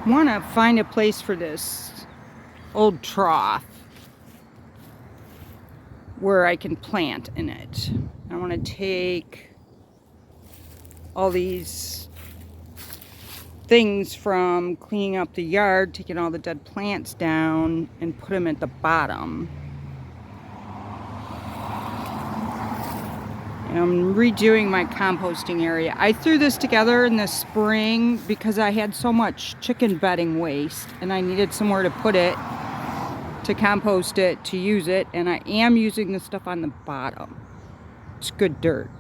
want to find a place for this old trough where I can plant in it. I want to take all these things from cleaning up the yard, taking all the dead plants down, and put them at the bottom. And I'm redoing my composting area. I threw this together in the spring because I had so much chicken bedding waste and I needed somewhere to put it, to compost it, to use it, and I am using the stuff on the bottom. It's good dirt.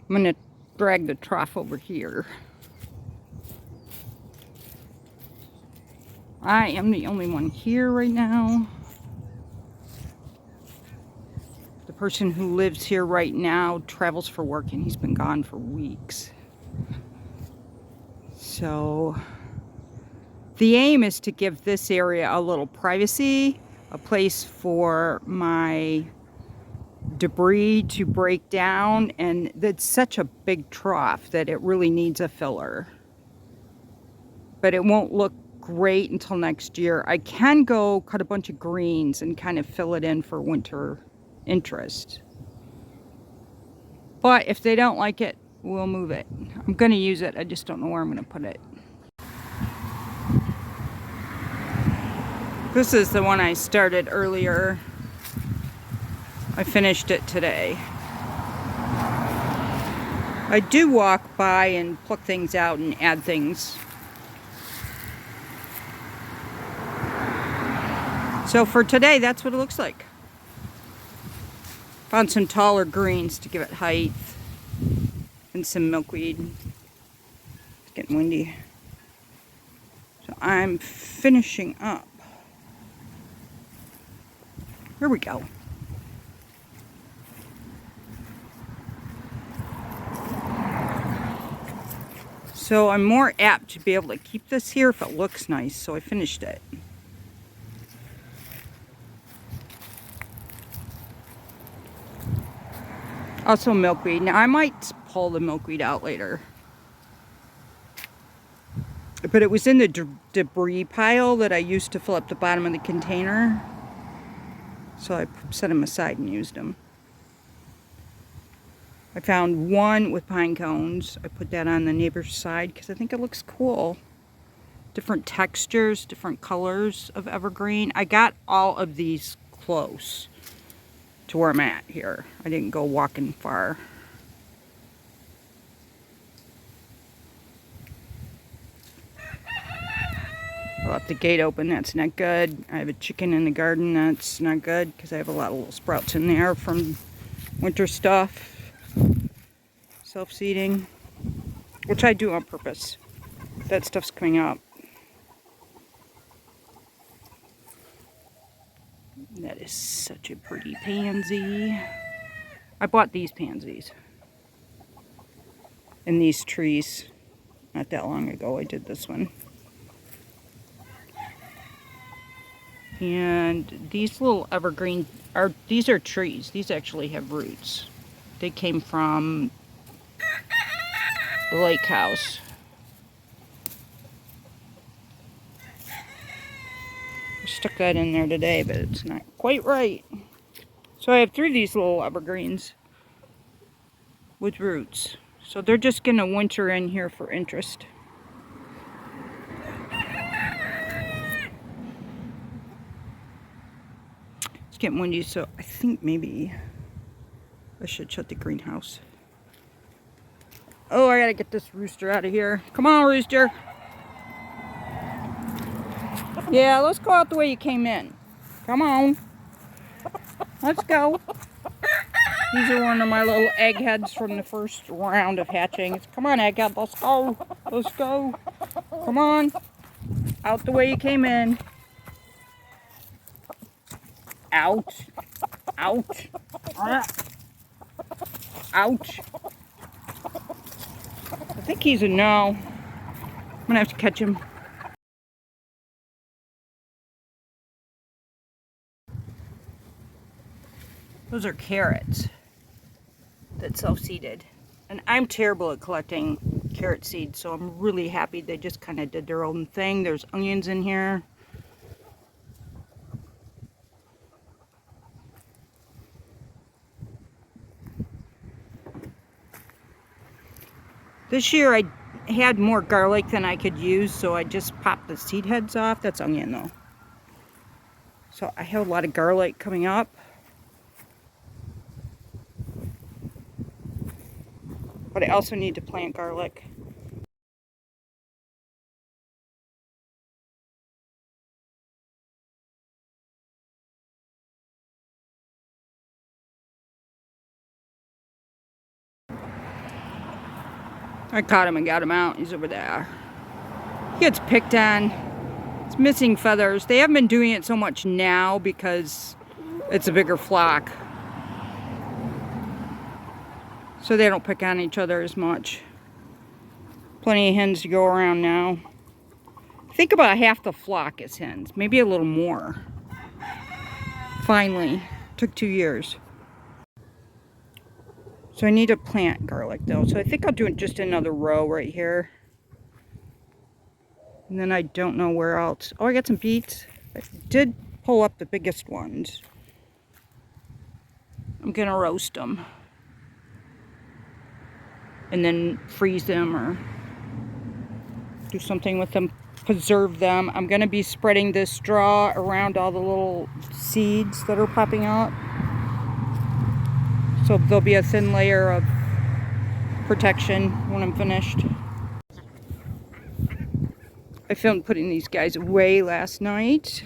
I'm gonna drag the trough over here. I am the only one here right now. The person who lives here right now travels for work and he's been gone for weeks. So the aim is to give this area a little privacy, a place for my debris to break down, and it's such a big trough that it really needs a filler. But it won't look great until next year. I can go cut a bunch of greens and kind of fill it in for winter interest. But if they don't like it, we'll move it. I'm going to use it, I just don't know where I'm going to put it. This is the one I started earlier. I finished it today. I do walk by and pluck things out and add things. So for today, that's what it looks like. Found some taller greens to give it height and some milkweed. It's getting windy. So I'm finishing up. Here we go. So I'm more apt to be able to keep this here if it looks nice, so I finished it. Also milkweed. Now I might pull the milkweed out later. But it was in the debris pile that I used to fill up the bottom of the container. So I set them aside and used them. I found one with pine cones. I put that on the neighbor's side because I think it looks cool. Different textures, different colors of evergreen. I got all of these close to where I'm at here. I didn't go walking far. I left the gate open, that's not good. I have a chicken in the garden, that's not good because I have a lot of little sprouts in there from winter stuff. Self-seeding, which I do on purpose. That stuff's coming up. That is such a pretty pansy. I bought these pansies in these trees not that long ago. I did this one. And these little evergreen these are trees. These actually have roots. They came from the lake house. I stuck that in there today, but it's not quite right. So I have 3 of these little evergreens with roots. So they're just gonna winter in here for interest. It's getting windy, so I think maybe I should shut the greenhouse. Oh, I gotta get this rooster out of here. Come on, rooster. Yeah, let's go out the way you came in. Come on. Let's go. These are one of my little eggheads from the first round of hatchings. Come on, egghead, let's go. Let's go. Come on. Out the way you came in. Ouch. Ouch. Ouch. I think he's a no. I'm gonna have to catch him. Those are carrots that self-seeded. And I'm terrible at collecting carrot seeds, so I'm really happy they just kind of did their own thing. There's onions in here. This year I had more garlic than I could use, so I just popped the seed heads off. That's onion though. So I have a lot of garlic coming up. But I also need to plant garlic. I caught him and got him out. He's over there. He gets picked on. It's missing feathers. They haven't been doing it so much now because it's a bigger flock. So they don't pick on each other as much. Plenty of hens to go around now. I think about half the flock is hens. Maybe a little more. Finally. Took 2 years. So I need to plant garlic though. So I think I'll do just another row right here. And then I don't know where else. Oh, I got some beets. I did pull up the biggest ones. I'm gonna roast them. And then freeze them or do something with them. Preserve them. I'm gonna be spreading this straw around all the little seeds that are popping up. So there'll be a thin layer of protection when I'm finished. I filmed putting these guys away last night.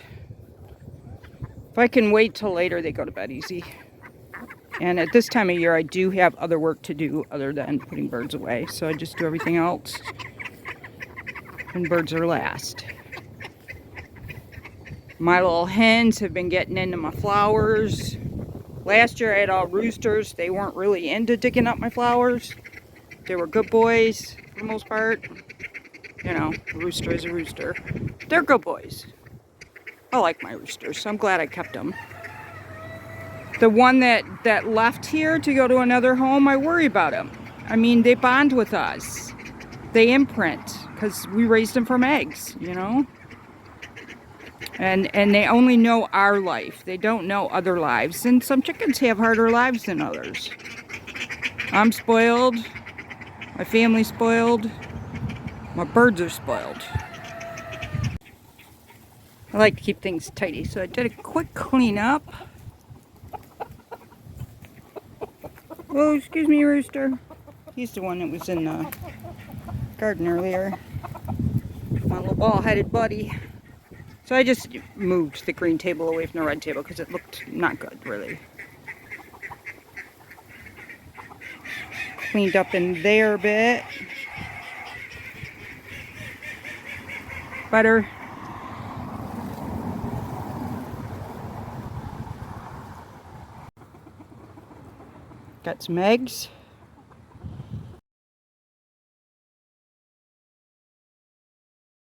If I can wait till later, they go to bed easy. And at this time of year, I do have other work to do other than putting birds away. So I just do everything else. And birds are last. My little hens have been getting into my flowers. Last year I had all roosters. They weren't really into digging up my flowers. They were good boys for the most part. You know, a rooster is a rooster. They're good boys. I like my roosters, so I'm glad I kept them. The one that left here to go to another home, I worry about him. I mean, they bond with us. They imprint, because we raised them from eggs, you know? And they only know our life. They don't know other lives. And some chickens have harder lives than others. I'm spoiled. My family's spoiled. My birds are spoiled. I like to keep things tidy, so I did a quick cleanup. Oh, excuse me, rooster. He's the one that was in the garden earlier. My little ball-headed buddy. So I just moved the green table away from the red table because it looked not good, really. Cleaned up in there a bit. Butter. Got some eggs.